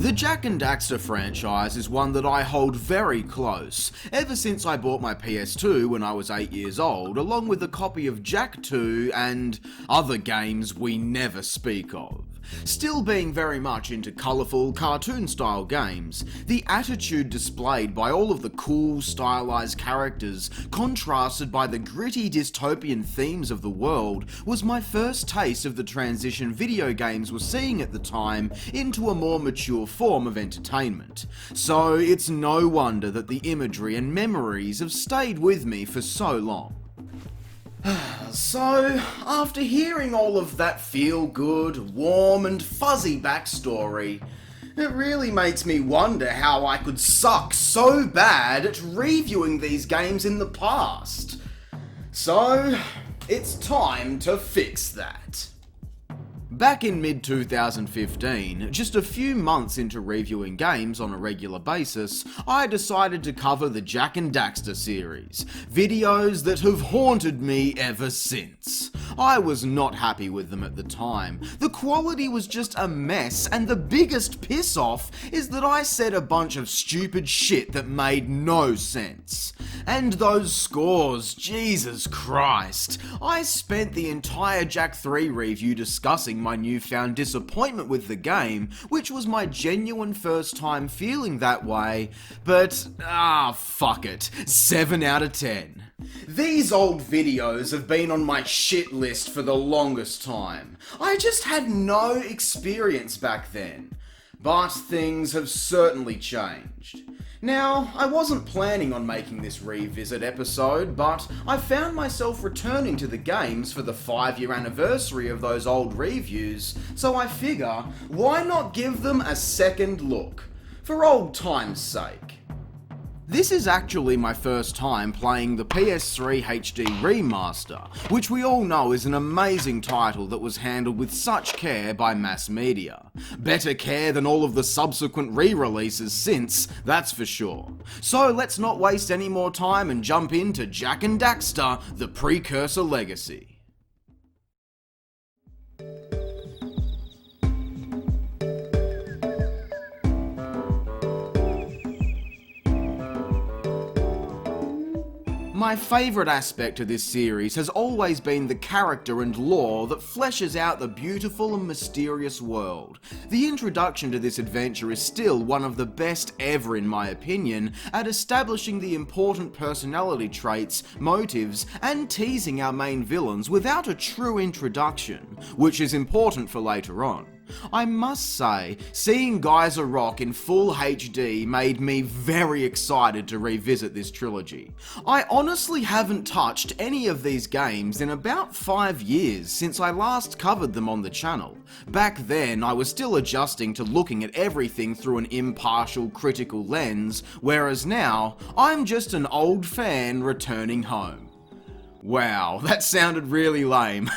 The Jak and Daxter franchise is one that I hold very close, ever since I bought my PS2 when I was 8 years old, along with a copy of Jak 2 and other games we never speak of. Still being very much into colourful, cartoon-style games, the attitude displayed by all of the cool, stylised characters, contrasted by the gritty dystopian themes of the world, was my first taste of the transition video games were seeing at the time into a more mature form of entertainment. So it's no wonder that the imagery and memories have stayed with me for so long. So, after hearing all of that feel-good, warm and fuzzy backstory, it really makes me wonder how I could suck so bad at reviewing these games in the past. So, it's time to fix that. Back in mid-2015, just a few months into reviewing games on a regular basis, I decided to cover the Jak and Daxter series, videos that have haunted me ever since. I was not happy with them at the time. The quality was just a mess, and the biggest piss off is that I said a bunch of stupid shit that made no sense. And those scores, Jesus Christ. I spent the entire Jak 3 review discussing my newfound disappointment with the game, which was my genuine first time feeling that way, but fuck it, 7 out of 10. These old videos have been on my shit list for the longest time. I just had no experience back then. But things have certainly changed. Now, I wasn't planning on making this revisit episode, but I found myself returning to the games for the 5-year anniversary of those old reviews, so I figure, why not give them a second look? For old time's sake. This is actually my first time playing the PS3 HD Remaster, which we all know is an amazing title that was handled with such care by mass media. Better care than all of the subsequent re-releases since, that's for sure. So let's not waste any more time and jump into Jak and Daxter, the Precursor Legacy. My favourite aspect of this series has always been the character and lore that fleshes out the beautiful and mysterious world. The introduction to this adventure is still one of the best ever in my opinion at establishing the important personality traits, motives, and teasing our main villains without a true introduction, which is important for later on. I must say, seeing Geyser Rock in full HD made me very excited to revisit this trilogy. I honestly haven't touched any of these games in about 5 years since I last covered them on the channel. Back then, I was still adjusting to looking at everything through an impartial, critical lens, whereas now, I'm just an old fan returning home. Wow, that sounded really lame.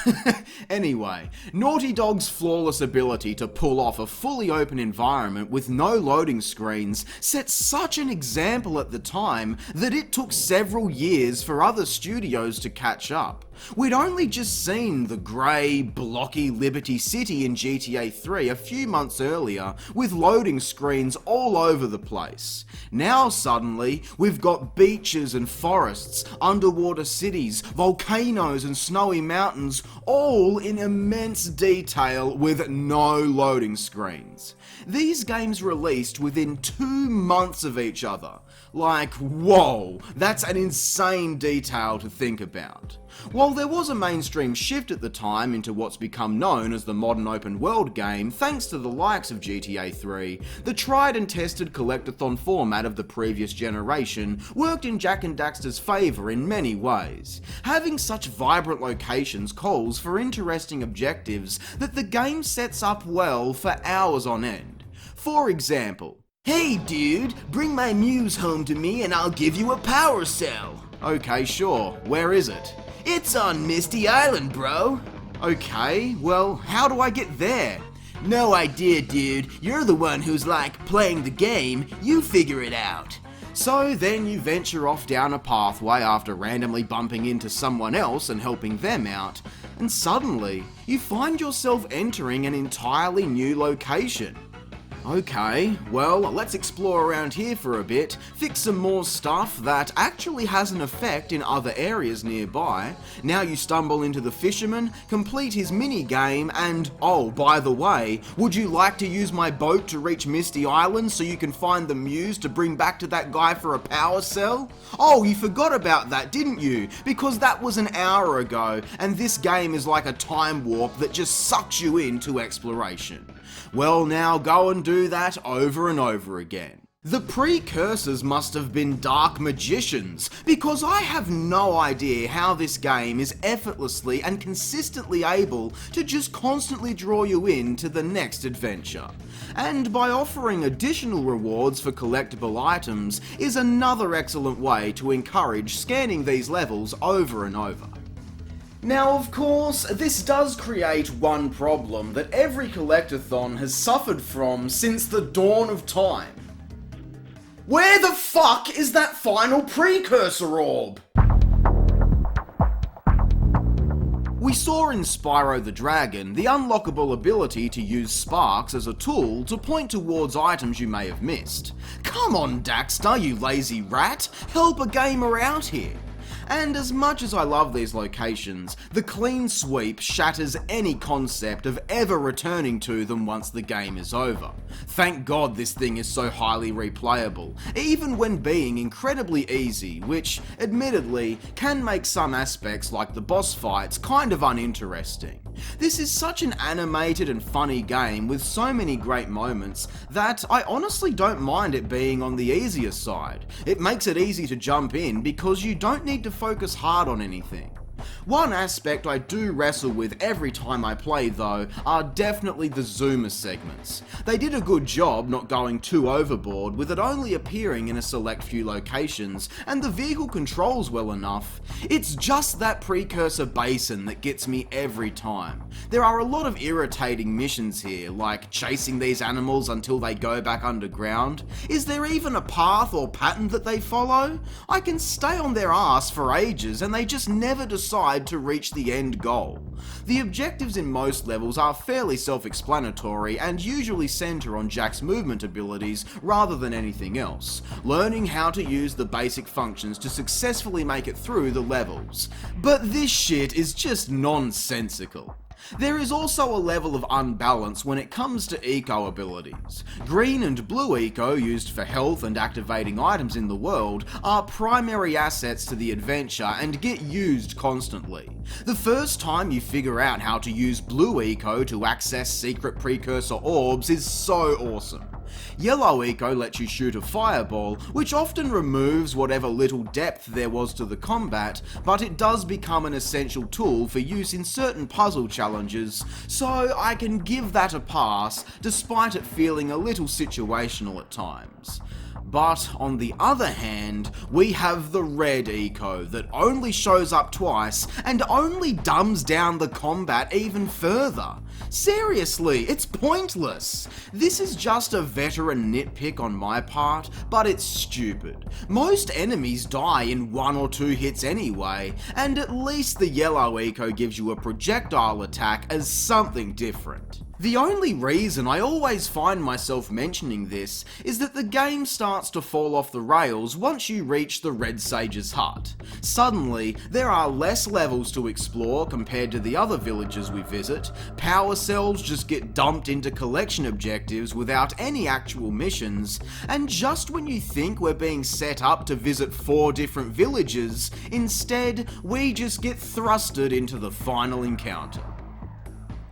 Anyway, Naughty Dog's flawless ability to pull off a fully open environment with no loading screens set such an example at the time that it took several years for other studios to catch up. We'd only just seen the grey, blocky Liberty City in GTA 3 a few months earlier with loading screens all over the place. Now suddenly, we've got beaches and forests, underwater cities, volcanoes and snowy mountains, all in immense detail with no loading screens. These games released within 2 months of each other. Like, whoa, that's an insane detail to think about. While there was a mainstream shift at the time into what's become known as the modern open world game thanks to the likes of GTA 3, the tried and tested collectathon format of the previous generation worked in Jak and Daxter's favour in many ways. Having such vibrant locations calls for interesting objectives that the game sets up well for hours on end. For example, "Hey dude, bring my muse home to me and I'll give you a power cell." Okay, sure, where is it? "It's on Misty Island, bro." Okay, well, how do I get there? "No idea, dude. You're the one who's like playing the game. You figure it out." So then you venture off down a pathway after randomly bumping into someone else and helping them out, and suddenly you find yourself entering an entirely new location. Okay, well, let's explore around here for a bit, fix some more stuff that actually has an effect in other areas nearby. Now you stumble into the fisherman, complete his mini-game, and oh, by the way, would you like to use my boat to reach Misty Island so you can find the muse to bring back to that guy for a power cell? Oh, you forgot about that, didn't you? Because that was an hour ago, and this game is like a time warp that just sucks you into exploration. Well, now go and do that over and over again. The precursors must have been dark magicians, because I have no idea how this game is effortlessly and consistently able to just constantly draw you in to the next adventure. And by offering additional rewards for collectible items is another excellent way to encourage scanning these levels over and over. Now, of course, this does create one problem that every collectathon has suffered from since the dawn of time. Where the fuck is that final Precursor orb? We saw in Spyro the Dragon the unlockable ability to use sparks as a tool to point towards items you may have missed. Come on, Daxter, you lazy rat, help a gamer out here. And as much as I love these locations, the clean sweep shatters any concept of ever returning to them once the game is over. Thank God this thing is so highly replayable, even when being incredibly easy, which, admittedly, can make some aspects like the boss fights kind of uninteresting. This is such an animated and funny game with so many great moments that I honestly don't mind it being on the easier side. It makes it easy to jump in because you don't need to focus hard on anything. One aspect I do wrestle with every time I play though are definitely the zoomer segments. They did a good job not going too overboard with it only appearing in a select few locations, and the vehicle controls well enough. It's just that Precursor basin that gets me every time. There are a lot of irritating missions here, like chasing these animals until they go back underground. Is there even a path or pattern that they follow? I can stay on their ass for ages and they just never decide to reach the end goal. The objectives in most levels are fairly self-explanatory and usually center on Jak's movement abilities rather than anything else, learning how to use the basic functions to successfully make it through the levels. But this shit is just nonsensical. There is also a level of unbalance when it comes to eco abilities. Green and blue eco, used for health and activating items in the world, are primary assets to the adventure and get used constantly. The first time you figure out how to use blue eco to access secret precursor orbs is so awesome. Yellow eco lets you shoot a fireball, which often removes whatever little depth there was to the combat, but it does become an essential tool for use in certain puzzle challenges, so I can give that a pass, despite it feeling a little situational at times. But on the other hand, we have the red eco that only shows up twice and only dumbs down the combat even further. Seriously, it's pointless. This is just a veteran nitpick on my part, but it's stupid. Most enemies die in 1 or 2 hits anyway, and at least the yellow eco gives you a projectile attack as something different. The only reason I always find myself mentioning this is that the game starts to fall off the rails once you reach the Red Sage's hut. Suddenly, there are less levels to explore compared to the other villages we visit, power cells just get dumped into collection objectives without any actual missions, and just when you think we're being set up to visit 4 different villages, instead we just get thrusted into the final encounter.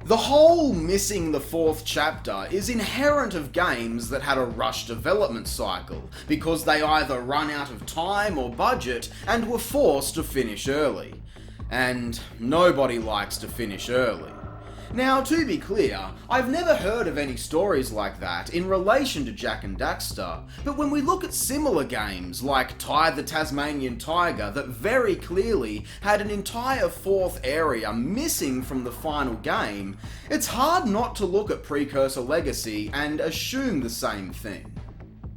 The whole missing the 4th chapter is inherent of games that had a rushed development cycle, because they either run out of time or budget and were forced to finish early. And nobody likes to finish early. Now, to be clear, I've never heard of any stories like that in relation to Jak and Daxter, but when we look at similar games like Ty the Tasmanian Tiger that very clearly had an entire 4th area missing from the final game, it's hard not to look at Precursor Legacy and assume the same thing.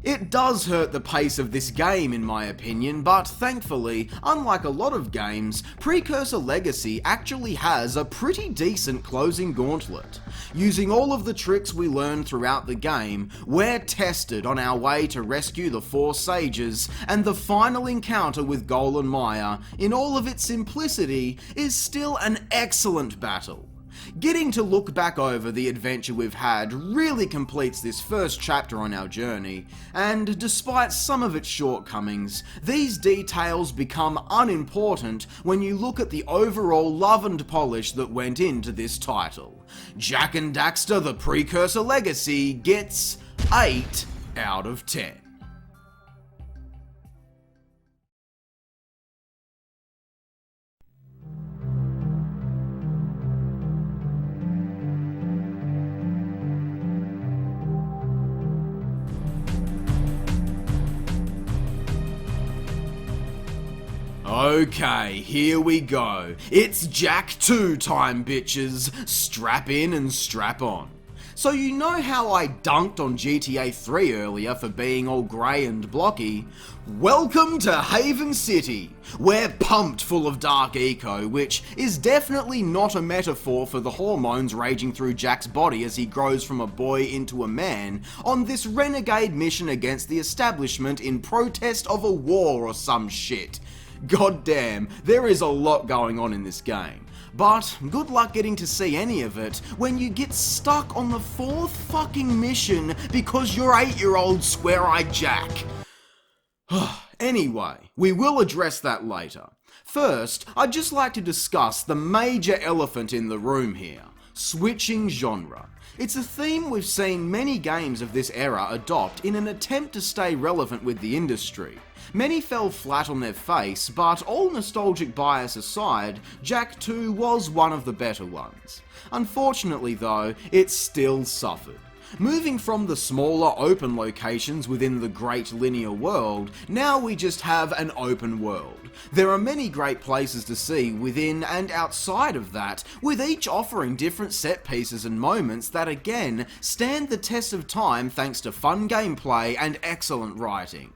It does hurt the pace of this game in my opinion, but thankfully, unlike a lot of games, Precursor Legacy actually has a pretty decent closing gauntlet. Using all of the tricks we learned throughout the game, we're tested on our way to rescue the four sages, and the final encounter with Golan Maya, in all of its simplicity, is still an excellent battle. Getting to look back over the adventure we've had really completes this first chapter on our journey, and despite some of its shortcomings, these details become unimportant when you look at the overall love and polish that went into this title. Jak and Daxter: The Precursor Legacy gets 8 out of 10. Okay, here we go. It's Jak 2 time, bitches. Strap in and strap on. So you know how I dunked on GTA 3 earlier for being all grey and blocky? Welcome to Haven City. We're pumped full of dark eco, which is definitely not a metaphor for the hormones raging through Jak's body as he grows from a boy into a man on this renegade mission against the establishment in protest of a war or some shit. God damn, there is a lot going on in this game. But good luck getting to see any of it when you get stuck on the 4th fucking mission because you're 8-year-old square-eyed Jak. Anyway, we will address that later. First, I'd just like to discuss the major elephant in the room here: switching genre. It's a theme we've seen many games of this era adopt in an attempt to stay relevant with the industry. Many fell flat on their face, but all nostalgic bias aside, Jak 2 was one of the better ones. Unfortunately though, it still suffered. Moving from the smaller open locations within the great linear world, now we just have an open world. There are many great places to see within and outside of that, with each offering different set pieces and moments that again stand the test of time thanks to fun gameplay and excellent writing.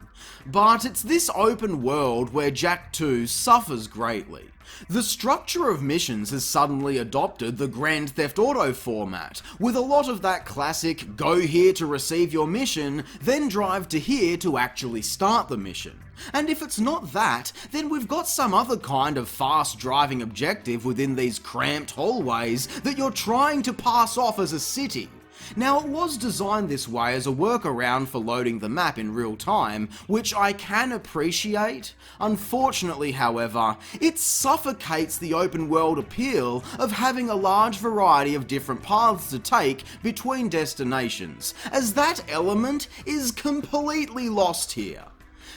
But it's this open world where Jak 2 suffers greatly. The structure of missions has suddenly adopted the Grand Theft Auto format, with a lot of that classic go here to receive your mission, then drive to here to actually start the mission. And if it's not that, then we've got some other kind of fast driving objective within these cramped hallways that you're trying to pass off as a city. Now, it was designed this way as a workaround for loading the map in real time, which I can appreciate. Unfortunately, however, it suffocates the open world appeal of having a large variety of different paths to take between destinations, as that element is completely lost here.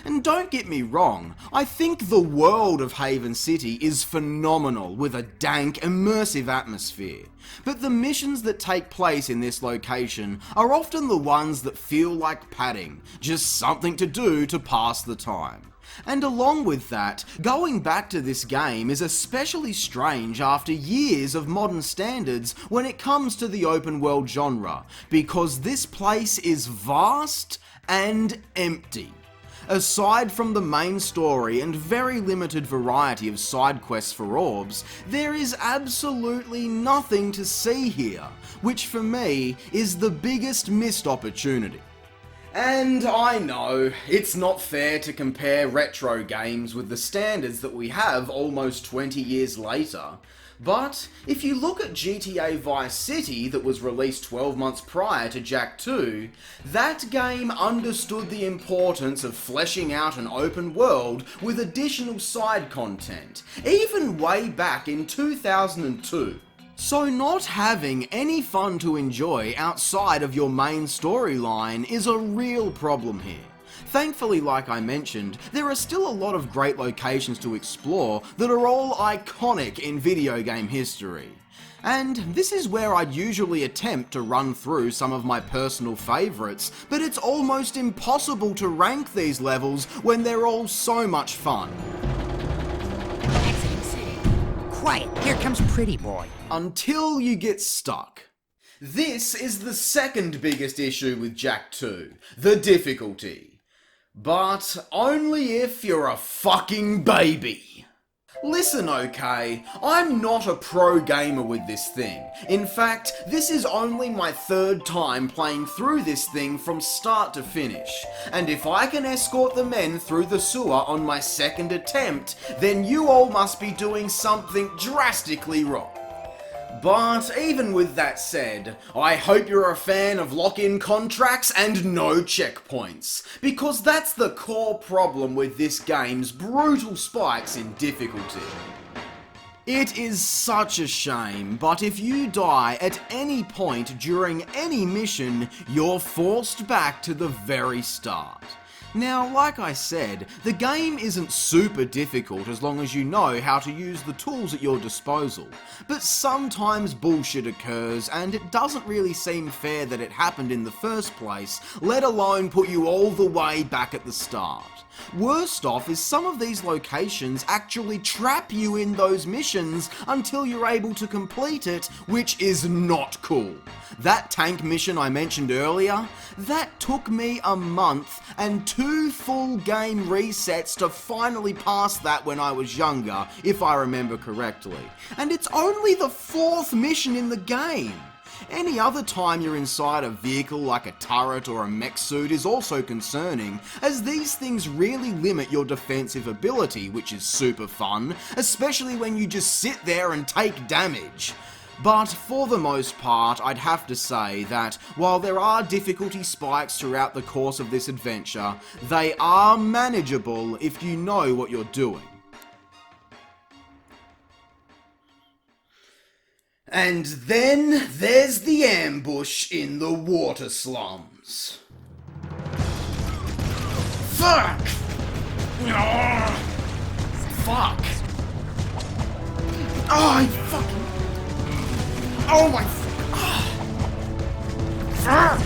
And don't get me wrong, I think the world of Haven City is phenomenal with a dank, immersive atmosphere. But the missions that take place in this location are often the ones that feel like padding, just something to do to pass the time. And along with that, going back to this game is especially strange after years of modern standards when it comes to the open world genre, because this place is vast and empty. Aside from the main story and very limited variety of side quests for orbs, there is absolutely nothing to see here, which for me is the biggest missed opportunity. And I know, it's not fair to compare retro games with the standards that we have almost 20 years later, but if you look at GTA Vice City that was released 12 months prior to Jak 2, that game understood the importance of fleshing out an open world with additional side content, even way back in 2002. So not having any fun to enjoy outside of your main storyline is a real problem here. Thankfully, like I mentioned, there are still a lot of great locations to explore that are all iconic in video game history. And this is where I'd usually attempt to run through some of my personal favourites, but it's almost impossible to rank these levels when they're all so much fun. Exiting city. Quiet, here comes Pretty Boy. Until you get stuck. This is the second biggest issue with Jak 2, the difficulty. But only if you're a fucking baby. Listen, okay, I'm not a pro gamer with this thing. In fact, this is only my third time playing through this thing from start to finish. And if I can escort the men through the sewer on my second attempt, then you all must be doing something drastically wrong. But even with that said, I hope you're a fan of lock-in contracts and no checkpoints, because that's the core problem with this game's brutal spikes in difficulty. It is such a shame, but if you die at any point during any mission, you're forced back to the very start. Now, like I said, the game isn't super difficult as long as you know how to use the tools at your disposal, but sometimes bullshit occurs and it doesn't really seem fair that it happened in the first place, let alone put you all the way back at the start. Worst off is some of these locations actually trap you in those missions until you're able to complete it, which is not cool. That tank mission I mentioned earlier, that took me a month and 2 full game resets to finally pass that when I was younger, if I remember correctly. And it's only the 4th mission in the game. Any other time you're inside a vehicle like a turret or a mech suit is also concerning, as these things really limit your defensive ability, which is super fun, especially when you just sit there and take damage. But for the most part, I'd have to say that while there are difficulty spikes throughout the course of this adventure, they are manageable if you know what you're doing. And then there's the ambush in the water slums. Fuck! Fuck! Oh, I fucking... Oh my... Fuck!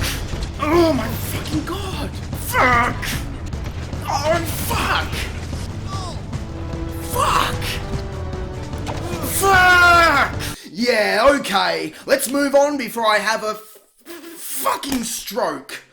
Oh my fucking god! Fuck! Oh, fuck! Fuck! Fuck! Yeah, okay, let's move on before I have a fucking stroke.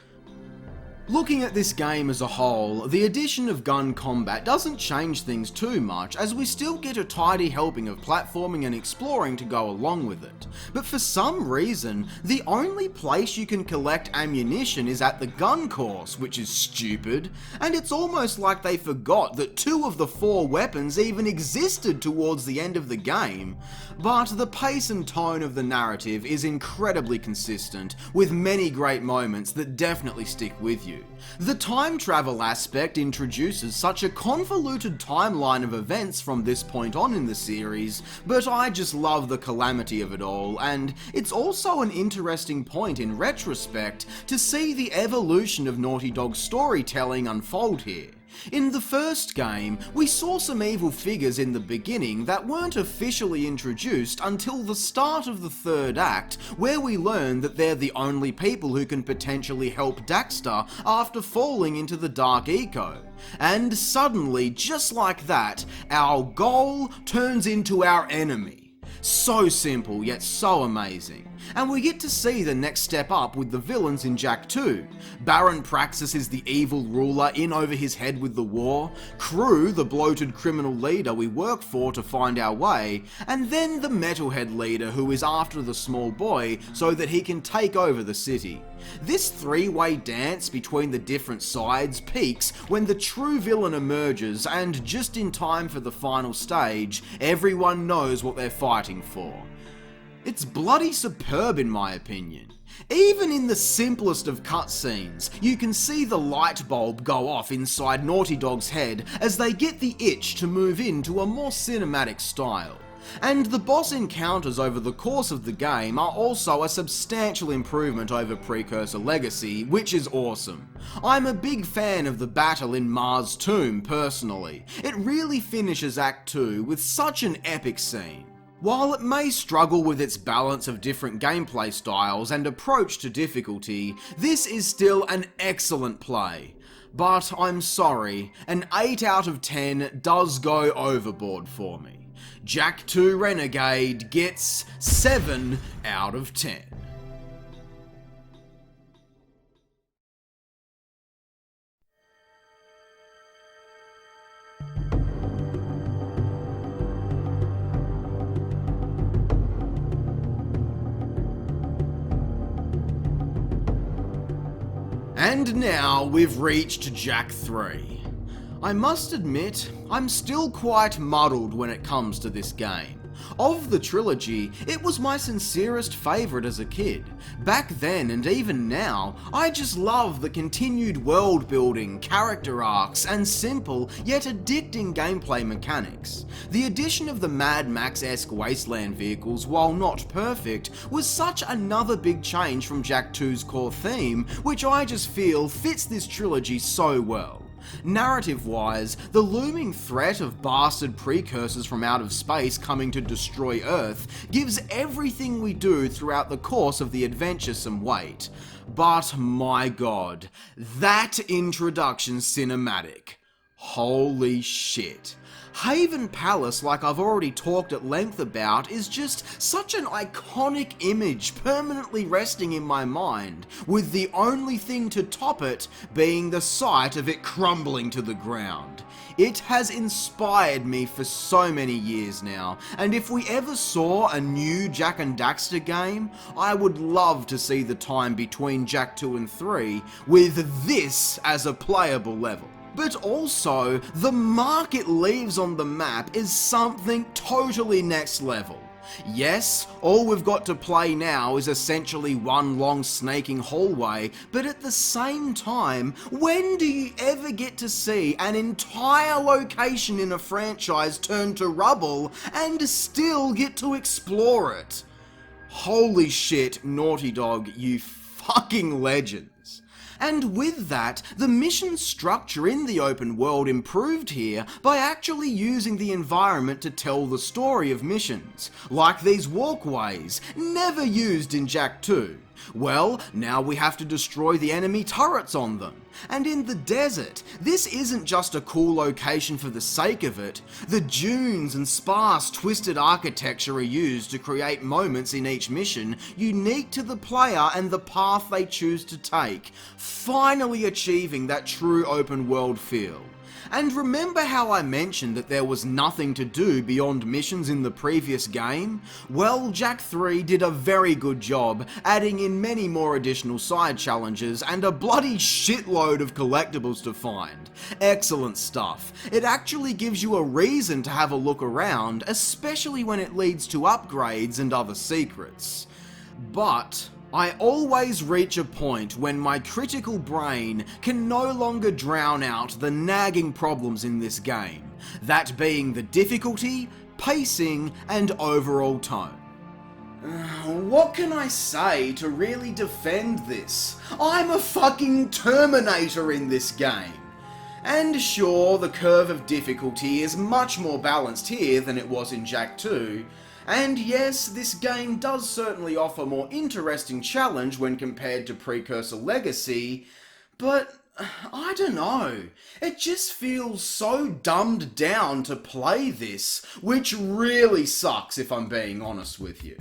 Looking at this game as a whole, the addition of gun combat doesn't change things too much, as we still get a tidy helping of platforming and exploring to go along with it. But for some reason, the only place you can collect ammunition is at the gun course, which is stupid, and it's almost like they forgot that 2 of the 4 weapons even existed towards the end of the game. But the pace and tone of the narrative is incredibly consistent, with many great moments that definitely stick with you. The time travel aspect introduces such a convoluted timeline of events from this point on in the series, but I just love the calamity of it all, and it's also an interesting point in retrospect to see the evolution of Naughty Dog's storytelling unfold here. In the first game, we saw some evil figures in the beginning that weren't officially introduced until the start of the 3rd act, where we learn that they're the only people who can potentially help Daxter after falling into the Dark Eco. And suddenly, just like that, our goal turns into our enemy. So simple, yet so amazing. And we get to see the next step up with the villains in Jak 2. Baron Praxis is the evil ruler in over his head with the war, Crew, the bloated criminal leader we work for to find our way, and then the metalhead leader who is after the small boy so that he can take over the city. This 3-way dance between the different sides peaks when the true villain emerges, and just in time for the final stage, everyone knows what they're fighting for. It's bloody superb in my opinion. Even in the simplest of cutscenes, you can see the light bulb go off inside Naughty Dog's head as they get the itch to move into a more cinematic style. And the boss encounters over the course of the game are also a substantial improvement over Precursor Legacy, which is awesome. I'm a big fan of the battle in Mars Tomb personally. It really finishes Act 2 with such an epic scene. While it may struggle with its balance of different gameplay styles and approach to difficulty, this is still an excellent play. But I'm sorry, an 8 out of 10 does go overboard for me. Jak 2 Renegade gets 7 out of 10. And now we've reached Jak 3. I must admit, I'm still quite muddled when it comes to this game. Of the trilogy, it was my sincerest favourite as a kid. Back then and even now, I just love the continued world building, character arcs, and simple yet addicting gameplay mechanics. The addition of the Mad Max-esque wasteland vehicles, while not perfect, was such another big change from Jak 2's core theme, which I just feel fits this trilogy so well. Narrative-wise, the looming threat of bastard precursors from out of space coming to destroy Earth gives everything we do throughout the course of the adventure some weight. But my god, that introduction cinematic. Holy shit. Haven Palace, like I've already talked at length about, is just such an iconic image permanently resting in my mind, with the only thing to top it being the sight of it crumbling to the ground. It has inspired me for so many years now, and if we ever saw a new Jak and Daxter game, I would love to see the time between Jak 2 and 3 with this as a playable level. But also, the mark it leaves on the map is something totally next level. Yes, all we've got to play now is essentially one long snaking hallway, but at the same time, when do you ever get to see an entire location in a franchise turn to rubble and still get to explore it? Holy shit, Naughty Dog, you fucking legends. And with that, the mission structure in the open world improved here by actually using the environment to tell the story of missions, like these walkways, never used in Jak 2. Well, now we have to destroy the enemy turrets on them. And in the desert, this isn't just a cool location for the sake of it. The dunes and sparse, twisted architecture are used to create moments in each mission unique to the player and the path they choose to take, finally achieving that true open world feel. And remember how I mentioned that there was nothing to do beyond missions in the previous game? Well, Jak 3 did a very good job adding in many more additional side challenges and a bloody shitload of collectibles to find. Excellent stuff. It actually gives you a reason to have a look around, especially when it leads to upgrades and other secrets. But I always reach a point when my critical brain can no longer drown out the nagging problems in this game, that being the difficulty, pacing, and overall tone. What can I say to really defend this? I'm a fucking Terminator in this game. And sure, the curve of difficulty is much more balanced here than it was in Jak 2, and yes, this game does certainly offer more interesting challenge when compared to Precursor Legacy, but I don't know, it just feels so dumbed down to play this, which really sucks if I'm being honest with you.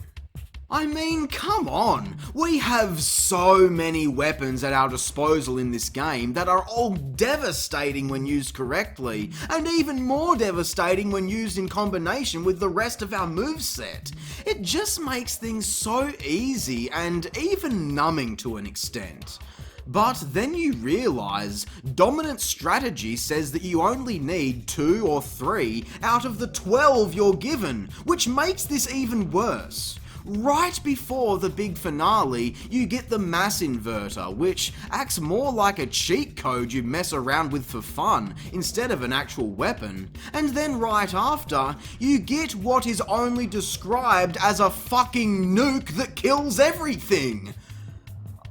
I mean, come on, we have so many weapons at our disposal in this game that are all devastating when used correctly, and even more devastating when used in combination with the rest of our moveset. It just makes things so easy and even numbing to an extent. But then you realise dominant strategy says that you only need 2 or 3 out of the 12 you're given, which makes this even worse. Right before the big finale, you get the mass inverter, which acts more like a cheat code you mess around with for fun, instead of an actual weapon. And then right after, you get what is only described as a fucking nuke that kills everything.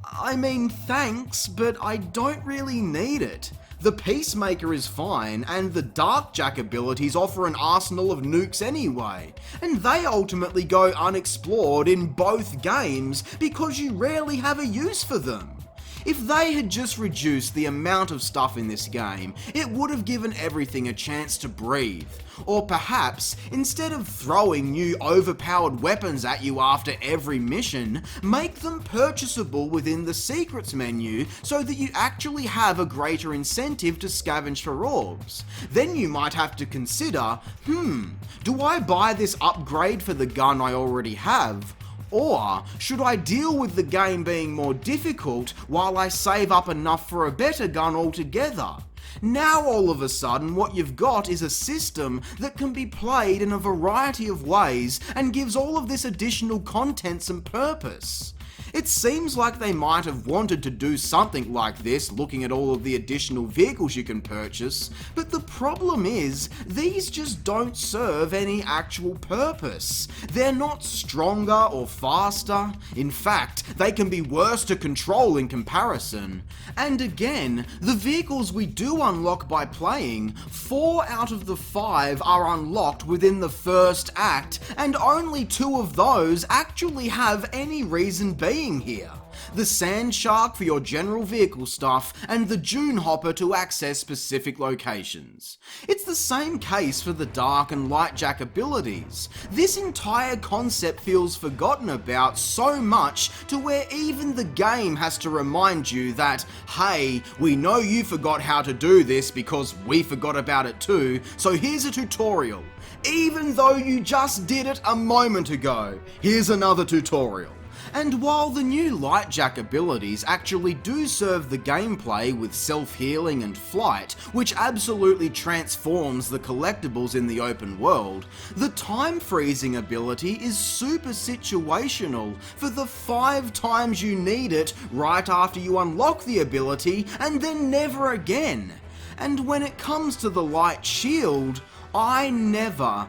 I mean, thanks, but I don't really need it. The Peacemaker is fine, and the Dark Jak abilities offer an arsenal of nukes anyway, and they ultimately go unexplored in both games because you rarely have a use for them. If they had just reduced the amount of stuff in this game, it would have given everything a chance to breathe. Or perhaps, instead of throwing new overpowered weapons at you after every mission, make them purchasable within the secrets menu so that you actually have a greater incentive to scavenge for orbs. Then you might have to consider, do I buy this upgrade for the gun I already have? Or should I deal with the game being more difficult while I save up enough for a better gun altogether? Now all of a sudden what you've got is a system that can be played in a variety of ways and gives all of this additional content some purpose. It seems like they might have wanted to do something like this, looking at all of the additional vehicles you can purchase, but the problem is, these just don't serve any actual purpose. They're not stronger or faster. In fact, they can be worse to control in comparison. And again, the vehicles we do unlock by playing, 4 out of the 5 are unlocked within the first act, and only 2 of those actually have any reason being here. The Sand Shark for your general vehicle stuff, and the Dune Hopper to access specific locations. It's the same case for the Dark and Light Jak abilities. This entire concept feels forgotten about so much to where even the game has to remind you that, hey, we know you forgot how to do this because we forgot about it too, so here's a tutorial. Even though you just did it a moment ago, here's another tutorial. And while the new Light Jak abilities actually do serve the gameplay with self-healing and flight, which absolutely transforms the collectibles in the open world, the time freezing ability is super situational for the 5 times you need it right after you unlock the ability and then never again. And when it comes to the Light Shield, I never,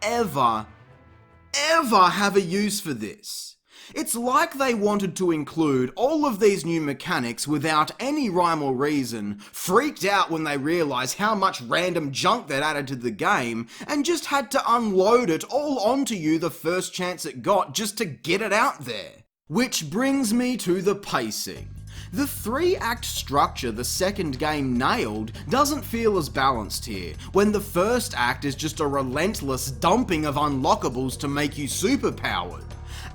ever have a use for this. It's like they wanted to include all of these new mechanics without any rhyme or reason, freaked out when they realised how much random junk they'd added to the game, and just had to unload it all onto you the first chance it got just to get it out there. Which brings me to the pacing. The 3-act structure the second game nailed doesn't feel as balanced here, when the first act is just a relentless dumping of unlockables to make you superpowered.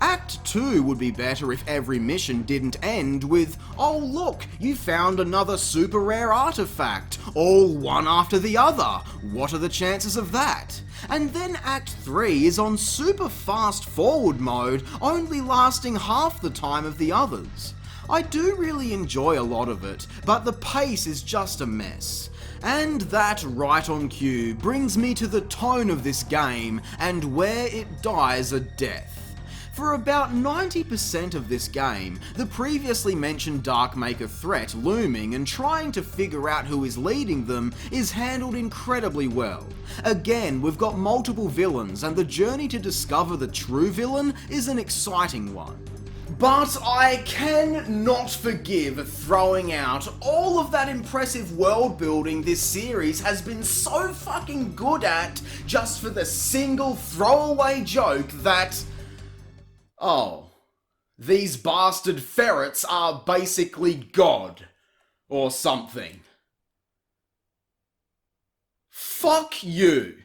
Act 2 would be better if every mission didn't end with, oh look, you found another super rare artifact, all one after the other, what are the chances of that? And then Act 3 is on super fast forward mode, only lasting half the time of the others. I do really enjoy a lot of it, but the pace is just a mess. And that right on cue brings me to the tone of this game and where it dies a death. For about 90% of this game, the previously mentioned Darkmaker threat looming and trying to figure out who is leading them is handled incredibly well. Again, we've got multiple villains and the journey to discover the true villain is an exciting one. But I cannot forgive throwing out all of that impressive world building this series has been so fucking good at just for the single throwaway joke that, oh, these bastard ferrets are basically God, or something. Fuck you.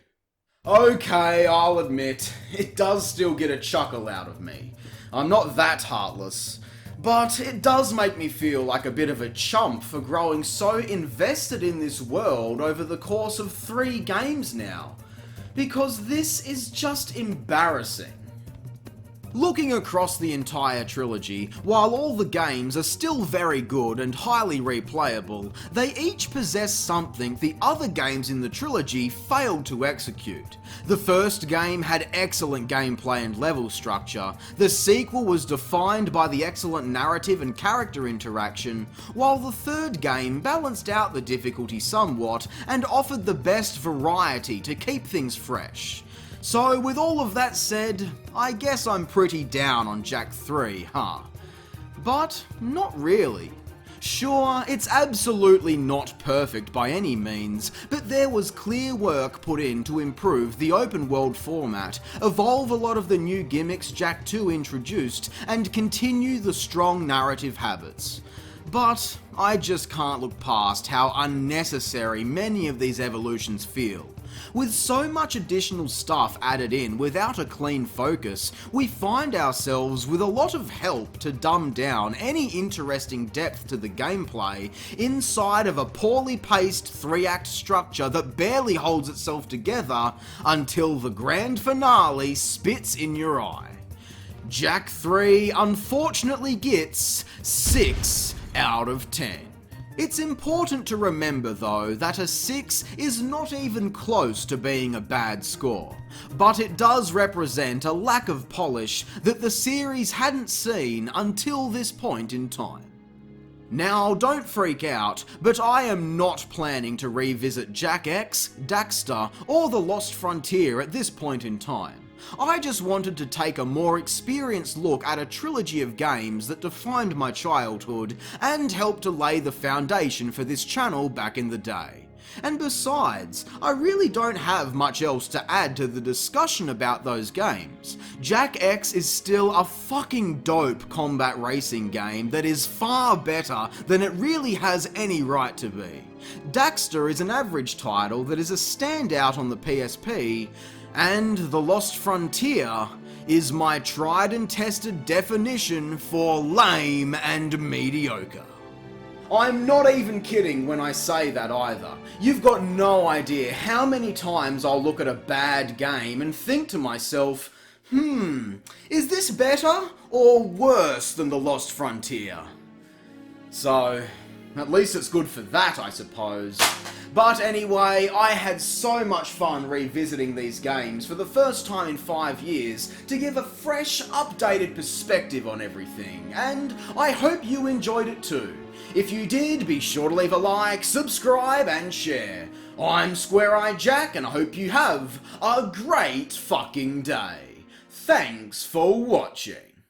Okay, I'll admit, it does still get a chuckle out of me. I'm not that heartless, but it does make me feel like a bit of a chump for growing so invested in this world over the course of 3 games now, because this is just embarrassing. Looking across the entire trilogy, while all the games are still very good and highly replayable, they each possess something the other games in the trilogy failed to execute. The first game had excellent gameplay and level structure, the sequel was defined by the excellent narrative and character interaction, while the third game balanced out the difficulty somewhat and offered the best variety to keep things fresh. So with all of that said, I guess I'm pretty down on Jak 3, huh? But not really. Sure, it's absolutely not perfect by any means, but there was clear work put in to improve the open world format, evolve a lot of the new gimmicks Jak 2 introduced, and continue the strong narrative habits. But I just can't look past how unnecessary many of these evolutions feel. With so much additional stuff added in without a clean focus, we find ourselves with a lot of help to dumb down any interesting depth to the gameplay inside of a poorly paced 3-act structure that barely holds itself together until the grand finale spits in your eye. Jak 3 unfortunately gets 6 out of 10. It's important to remember though that a 6 is not even close to being a bad score, but it does represent a lack of polish that the series hadn't seen until this point in time. Now, don't freak out, but I am not planning to revisit Jak X, Daxter, or The Lost Frontier at this point in time. I just wanted to take a more experienced look at a trilogy of games that defined my childhood and helped to lay the foundation for this channel back in the day. And besides, I really don't have much else to add to the discussion about those games. Jak X is still a fucking dope combat racing game that is far better than it really has any right to be. Daxter is an average title that is a standout on the PSP, and The Lost Frontier is my tried and tested definition for lame and mediocre. I'm not even kidding when I say that either. You've got no idea how many times I'll look at a bad game and think to myself, is this better or worse than The Lost Frontier? So, at least it's good for that, I suppose. But anyway, I had so much fun revisiting these games for the first time in 5 years to give a fresh, updated perspective on everything, and I hope you enjoyed it too. If you did, be sure to leave a like, subscribe, and share. I'm Square-Eyed Jak, and I hope you have a great fucking day. Thanks for watching.